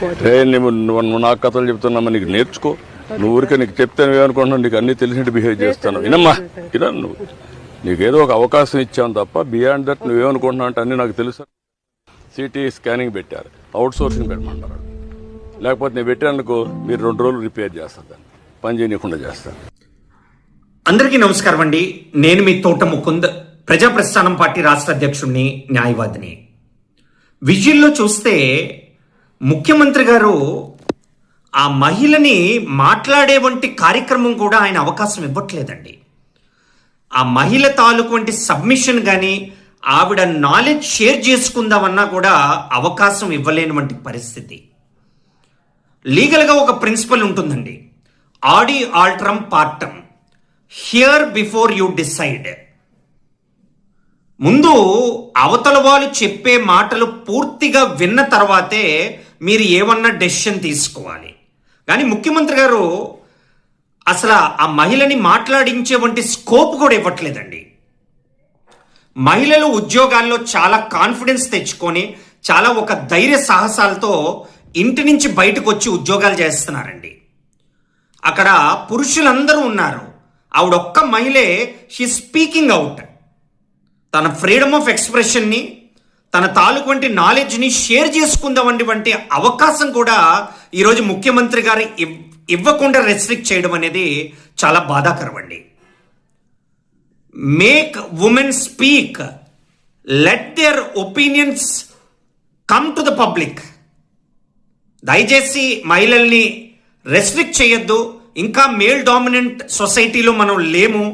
నువ్వు నాకు కథలు చెప్తున్నామా, నీకు నేర్చుకో. నువ్వు ఊరికే నీకు చెప్తే నువ్వేమనుకుంటున్నావు, నీకు అన్ని తెలిసినట్టు బిహేవ్ చేస్తాను. వినమ్మా, ఇలా నువ్వు నీకేదో ఒక అవకాశం ఇచ్చావు తప్ప బియాండ్ దట్ నువ్వేమనుకుంటున్నావు అంటే అన్నీ నాకు తెలుసు. సిటీ స్కానింగ్ పెట్టారు, అవుట్ సోర్సింగ్ పెట్టమంటారు. లేకపోతే నేను పెట్టానుకో మీరు 2 రోజులు రిపేర్ చేస్తాను, దాన్ని పని చేయకుండా చేస్తాను. అందరికీ నమస్కారం అండి. నేను మీ తోట ముకుంద్, ప్రజాప్రస్థానం పార్టీ రాష్ట్ర అధ్యక్షుడిని, న్యాయవాదిని. విజువల్లో చూస్తే ముఖ్యమంత్రి గారు ఆ మహిళని మాట్లాడే వంటి కార్యక్రమం కూడా ఆయన అవకాశం ఇవ్వట్లేదండి. ఆ మహిళ తాలూకు వంటి సబ్మిషన్ కానీ ఆవిడ నాలెడ్జ్ షేర్ చేసుకుందామన్నా కూడా అవకాశం ఇవ్వలేని వంటి పరిస్థితి. లీగల్గా ఒక ప్రిన్సిపల్ ఉంటుందండి, ఆడి ఆల్ట్రమ్ పార్టమ్, హియర్ బిఫోర్ యూ డిసైడ్. ముందు అవతల వాళ్ళు చెప్పే మాటలు పూర్తిగా విన్న తర్వాతే మీరు ఏమన్నా డెసిషన్ తీసుకోవాలి. కానీ ముఖ్యమంత్రి గారు అసలు ఆ మహిళని మాట్లాడించే వంటి స్కోప్ కూడా ఇవ్వట్లేదండి. మహిళలు ఉద్యోగాల్లో చాలా కాన్ఫిడెన్స్ తెచ్చుకొని చాలా ఒక ధైర్య సాహసాలతో ఇంటి నుంచి బయటకు వచ్చి ఉద్యోగాలు చేస్తున్నారండి. అక్కడ పురుషులందరూ ఉన్నారు, ఆవిడొక్క మహిళే షీ స్పీకింగ్ అవుట్. తన ఫ్రీడమ్ ఆఫ్ ఎక్స్ప్రెషన్ని, తన తాలూకు వంటి నాలెడ్జ్ని షేర్ చేసుకుందామండి వంటి అవకాశం కూడా ఈరోజు ముఖ్యమంత్రి గారు ఇవ్వకుండా రెస్ట్రిక్ట్ చేయడం అనేది చాలా బాధాకరం అండి. Make women speak, let there opinions come to the public. దయచేసి మహిళల్ని రెస్ట్రిక్ట్ చేయొద్దు. ఇంకా మేల్ డామినెంట్ సొసైటీలో మనం లేము,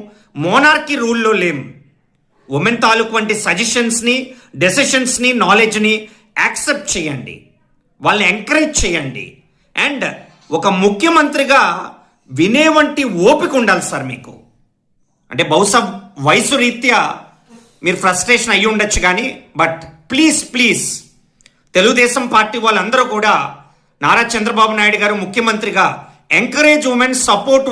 మోనార్కీ రూల్లో లేము. ఉమెన్ తాలూకు వంటి సజెషన్స్ని, డెసిషన్స్ని, నాలెడ్జ్ని యాక్సెప్ట్ చేయండి, వాళ్ళని ఎంకరేజ్ చేయండి. అండ్ ఒక ముఖ్యమంత్రిగా వినే వంటి ఓపిక ఉండాలి సార్ మీకు. అంటే బహుశా వయసు రీత్యా మీరు ఫ్రస్ట్రేషన్ అయ్యి ఉండొచ్చు, కానీ బట్ ప్లీజ్ తెలుగుదేశం పార్టీ వాళ్ళందరూ కూడా నారా చంద్రబాబు నాయుడు గారు ముఖ్యమంత్రిగా ఎంకరేజ్ ఉమెన్, సపోర్ట్